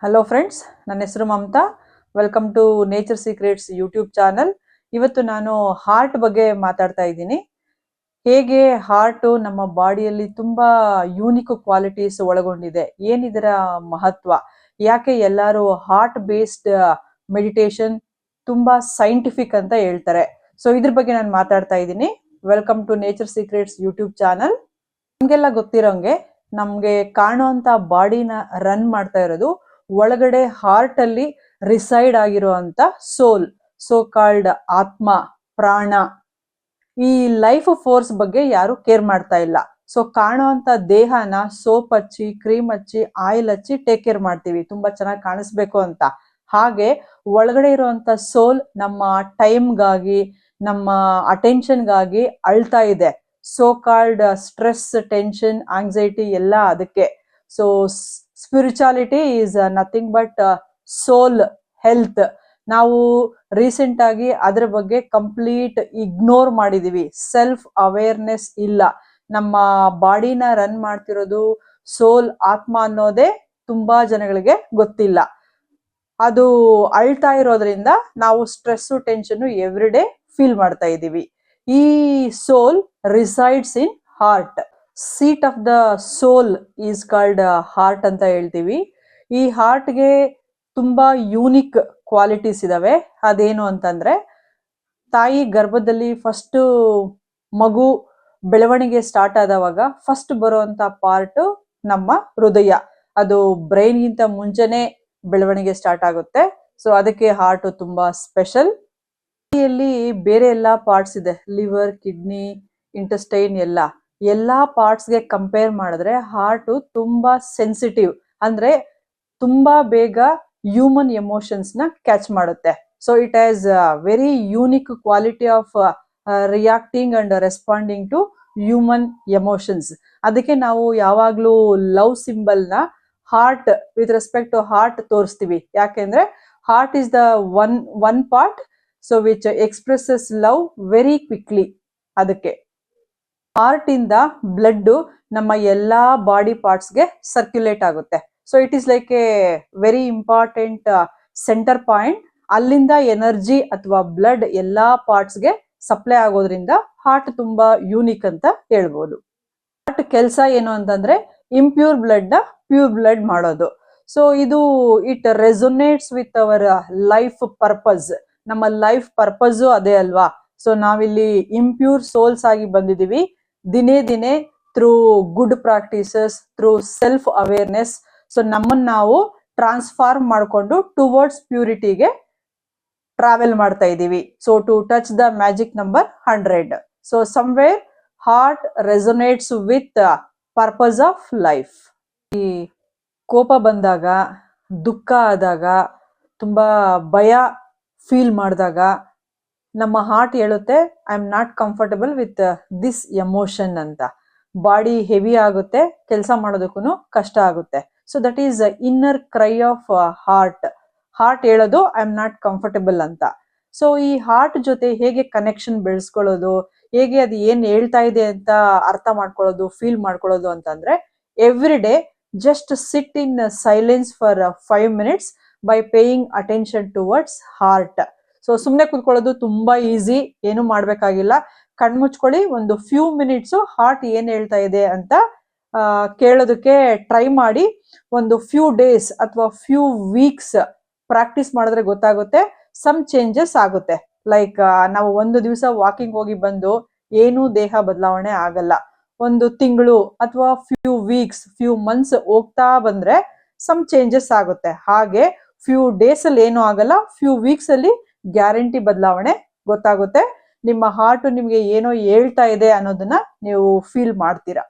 Hello friends, ನನ್ನ ಹೆಸರು Mamata. Welcome to nature secrets YouTube channel. ಇವತ್ತು ನಾನು ಹಾರ್ಟ್ ಬಗ್ಗೆ ಮಾತಾಡ್ತಾ ಇದ್ದೀನಿ. ಹೇಗೆ ಹಾರ್ಟ್ ನಮ್ಮ ಬಾಡಿಯಲ್ಲಿ ತುಂಬಾ ಯೂನಿಕ್ ಕ್ವಾಲಿಟೀಸ್ ಒಳಗೊಂಡಿದೆ, ಏನಿದರ ಮಹತ್ವ, ಯಾಕೆ ಎಲ್ಲರೂ ಹಾರ್ಟ್ ಬೇಸ್ಡ್ ಮೆಡಿಟೇಷನ್ ತುಂಬಾ ಸೈಂಟಿಫಿಕ್ ಅಂತ ಹೇಳ್ತಾರೆ. ಸೊ ಇದ್ರ ಬಗ್ಗೆ ನಾನು ಮಾತಾಡ್ತಾ ಇದ್ದೀನಿ. Welcome to nature secrets YouTube channel. ನಮ್ಗೆಲ್ಲ ಗೊತ್ತಿರೋಂಗೆ ನಮ್ಗೆ ಕಾಣುವಂತ ಬಾಡಿನ ರನ್ ಮಾಡ್ತಾ ಇರೋದು ಒಳಗಡೆ ಹಾರ್ಟ್ ಅಲ್ಲಿ ರಿಸೈಡ್ ಆಗಿರುವಂತ ಸೋಲ್, ಸೋ ಕಾಲ್ಡ್ ಆತ್ಮ, ಪ್ರಾಣ. ಈ ಲೈಫ್ ಫೋರ್ಸ್ ಬಗ್ಗೆ ಯಾರು ಕೇರ್ ಮಾಡ್ತಾ ಇಲ್ಲ. ಸೊ ಕಾಣುವಂತ ದೇಹನ ಸೋಪ್ ಹಚ್ಚಿ, ಕ್ರೀಮ್ ಹಚ್ಚಿ, ಆಯಿಲ್ ಹಚ್ಚಿ ಟೇಕ್ ಕೇರ್ ಮಾಡ್ತೀವಿ, ತುಂಬಾ ಚೆನ್ನಾಗಿ ಕಾಣಿಸ್ಬೇಕು ಅಂತ. ಹಾಗೆ ಒಳಗಡೆ ಇರುವಂತ ಸೋಲ್ ನಮ್ಮ ಟೈಮ್ಗಾಗಿ, ನಮ್ಮ ಅಟೆನ್ಷನ್ಗಾಗಿ ಅಳ್ತಾ ಇದೆ. So called stress, tension, anxiety ಎಲ್ಲ ಅದಕ್ಕೆ. So spirituality is nothing but soul health. ನಾವು ರೀಸೆಂಟ್ ಆಗಿ ಅದ್ರ ಬಗ್ಗೆ ಕಂಪ್ಲೀಟ್ ಇಗ್ನೋರ್ ಮಾಡಿದೀವಿ. ಸೆಲ್ಫ್ ಅವೇರ್ನೆಸ್ ಇಲ್ಲ. ನಮ್ಮ ಬಾಡಿನ ರನ್ ಮಾಡ್ತಿರೋದು ಸೋಲ್, ಆತ್ಮ ಅನ್ನೋದೇ ತುಂಬಾ ಜನಗಳಿಗೆ ಗೊತ್ತಿಲ್ಲ. ಅದು ಅಳ್ತಾ ಇರೋದ್ರಿಂದ ನಾವು stress, tension every day feel ಮಾಡ್ತಾ ಇದೀವಿ. ಈ soul resides in heart. Seat of the soul is called heart ಅಂತ ಹೇಳ್ತೀವಿ. ಈ ಹಾರ್ಟ್ಗೆ ತುಂಬಾ ಯೂನಿಕ್ ಕ್ವಾಲಿಟೀಸ್ ಇದಾವೆ. ಅದೇನು ಅಂತಂದ್ರೆ, ತಾಯಿ ಗರ್ಭದಲ್ಲಿ ಫಸ್ಟ್ ಮಗು ಬೆಳವಣಿಗೆ ಸ್ಟಾರ್ಟ್ ಆದವಾಗ ಫಸ್ಟ್ ಬರುವಂತ ಪಾರ್ಟ್ ನಮ್ಮ ಹೃದಯ. ಅದು ಬ್ರೈನ್ ಗಿಂತ ಮುಂಚೆನೆ ಬೆಳವಣಿಗೆ ಸ್ಟಾರ್ಟ್ ಆಗುತ್ತೆ. ಸೊ ಅದಕ್ಕೆ ಹಾರ್ಟ್ ತುಂಬಾ ಸ್ಪೆಷಲ್. ಬೇರೆ ಎಲ್ಲಾ ಪಾರ್ಟ್ಸ್ ಇದೆ, ಲಿವರ್, ಕಿಡ್ನಿ, ಇಂಟೆಸ್ಟೈನ್, ಎಲ್ಲಾ ಪಾರ್ಟ್ಸ್ಗೆ ಕಂಪೇರ್ ಮಾಡಿದ್ರೆ ಹಾರ್ಟ್ ತುಂಬಾ ಸೆನ್ಸಿಟಿವ್. ಅಂದ್ರೆ ತುಂಬಾ ಬೇಗ ಹ್ಯೂಮನ್ ಎಮೋಷನ್ಸ್ ನ ಕ್ಯಾಚ್ ಮಾಡುತ್ತೆ. So it has very unique quality of reacting and responding to human emotions. ಅದಕ್ಕೆ ನಾವು ಯಾವಾಗ್ಲೂ ಲವ್ ಸಿಂಬಲ್ ನ heart with respect to heart ತೋರಿಸ್ತೀವಿ. ಯಾಕೆಂದ್ರೆ heart is the one part so which expresses love very quickly. ಅದಕ್ಕೆ heart ಇಂದ blood ನಮ್ಮ ಎಲ್ಲಾ ಬಾಡಿ ಪಾರ್ಟ್ಸ್ಗೆ ಸರ್ಕ್ಯುಲೇಟ್ ಆಗುತ್ತೆ. So it is like A very important centre point. ಅಲ್ಲಿಂದ ಎನರ್ಜಿ ಅಥವಾ ಬ್ಲಡ್ ಎಲ್ಲಾ ಪಾರ್ಟ್ಸ್ಗೆ ಸಪ್ಲೈ ಆಗೋದ್ರಿಂದ ಹಾರ್ಟ್ ತುಂಬಾ ಯೂನಿಕ್ ಅಂತ ಹೇಳ್ಬೋದು. ಹಾರ್ಟ್ ಕೆಲಸ ಏನು ಅಂತಂದ್ರೆ ಇಂಪ್ಯೂರ್ ಬ್ಲಡ್ ನ ಪ್ಯೂರ್ ಬ್ಲಡ್ ಮಾಡೋದು. ಸೊ ಇದು it resonates with our life purpose. ನಮ್ಮ ಲೈಫ್ ಪರ್ಪಸ್ ಅದೇ ಅಲ್ವಾ. ಸೊ ನಾವಿಲ್ಲಿ ಇಂಪ್ಯೂರ್ ಸೋಲ್ಸ್ ಆಗಿ ಬಂದಿದೀವಿ. ದಿನೇ ದಿನೇ through good practices, through self awareness, so ನಮ್ಮನ್ನ ನಾವು ಟ್ರಾನ್ಸ್ಫಾರ್ಮ್ ಮಾಡಿಕೊಂಡು ಟುವರ್ಡ್ಸ್ ಪ್ಯೂರಿಟಿಗೆ ಟ್ರಾವೆಲ್ ಮಾಡ್ತಾ ಇದ್ದೀವಿ. So to touch the magic number 100. So somewhere heart resonates with purpose of life. ಈ ಕೋಪ ಬಂದಾಗ, ದುಃಖ ಆದಾಗ, ತುಂಬಾ ಭಯ ಫೀಲ್ ಮಾಡಿದಾಗ ನಮ್ಮ ಹಾರ್ಟ್ ಹೇಳುತ್ತೆ, I am not comfortable with this emotion ಅಂತ. ಬಾಡಿ ಹೆವಿ ಆಗುತ್ತೆ, ಕೆಲಸ ಮಾಡೋದಕ್ಕೂ ಕಷ್ಟ ಆಗುತ್ತೆ. So that is inner CRY of heart. Heart ಹೇಳೋದು ಐ ಆಮ್ ನಾಟ್ ಕಂಫರ್ಟಬಲ್ ಅಂತ. ಸೊ ಈ ಹಾರ್ಟ್ ಜೊತೆ ಹೇಗೆ ಕನೆಕ್ಷನ್ ಬೆಳೆಸ್ಕೊಳ್ಳೋದು, ಹೇಗೆ ಅದು ಏನ್ ಹೇಳ್ತಾ ಇದೆ ಅಂತ ಅರ್ಥ ಮಾಡ್ಕೊಳ್ಳೋದು, ಫೀಲ್ ಮಾಡ್ಕೊಳ್ಳೋದು ಅಂತಂದ್ರೆ, every day just sit in silence for 5 minutes by paying attention towards heart. So ಸುಮ್ನೆ ಕೂತ್ಕೊಳ್ಳೋದು ತುಂಬಾ ಈಸಿ, ಏನು ಮಾಡ್ಬೇಕಾಗಿಲ್ಲ. ಕಣ್ಮುಚ್ಕೊಳ್ಳಿ, ಒಂದು ಫ್ಯೂ ಮಿನಿಟ್ಸ್ ಹಾರ್ಟ್ ಏನ್ ಹೇಳ್ತಾ ಇದೆ ಅಂತ ಕೇಳೋದಕ್ಕೆ ಟ್ರೈ ಮಾಡಿ. ಒಂದು ಫ್ಯೂ ಡೇಸ್ ಅಥವಾ ಫ್ಯೂ ವೀಕ್ಸ್ ಪ್ರಾಕ್ಟೀಸ್ ಮಾಡಿದ್ರೆ ಗೊತ್ತಾಗುತ್ತೆ, ಸಮ್ ಚೇಂಜಸ್ ಆಗುತ್ತೆ. ಲೈಕ್ ನಾವು ಒಂದು ದಿವಸ ವಾಕಿಂಗ್ ಹೋಗಿ ಬಂದು ಏನೂ ದೇಹ ಬದಲಾವಣೆ ಆಗಲ್ಲ. ಒಂದು ತಿಂಗಳು ಅಥವಾ ಫ್ಯೂ ವೀಕ್ಸ್, ಫ್ಯೂ ಮಂತ್ಸ್ ಹೋಗ್ತಾ ಬಂದ್ರೆ ಸಮ್ ಚೇಂಜಸ್ ಆಗುತ್ತೆ. ಹಾಗೆ ಫ್ಯೂ ಡೇಸ್ ಅಲ್ಲಿ ಏನೂ ಆಗಲ್ಲ, ಫ್ಯೂ ವೀಕ್ಸ್ ಅಲ್ಲಿ ಗ್ಯಾರಂಟಿ ಬದಲಾವಣೆ ಗೊತ್ತಾಗುತ್ತೆ. ನಿಮ್ಮ ಹಾರ್ಟ್ ನಿಮ್ಗೆ ಏನೋ ಹೇಳ್ತಾ ಇದೆ ಅನ್ನೋದನ್ನ ನೀವು ಫೀಲ್ ಮಾಡ್ತೀರಾ.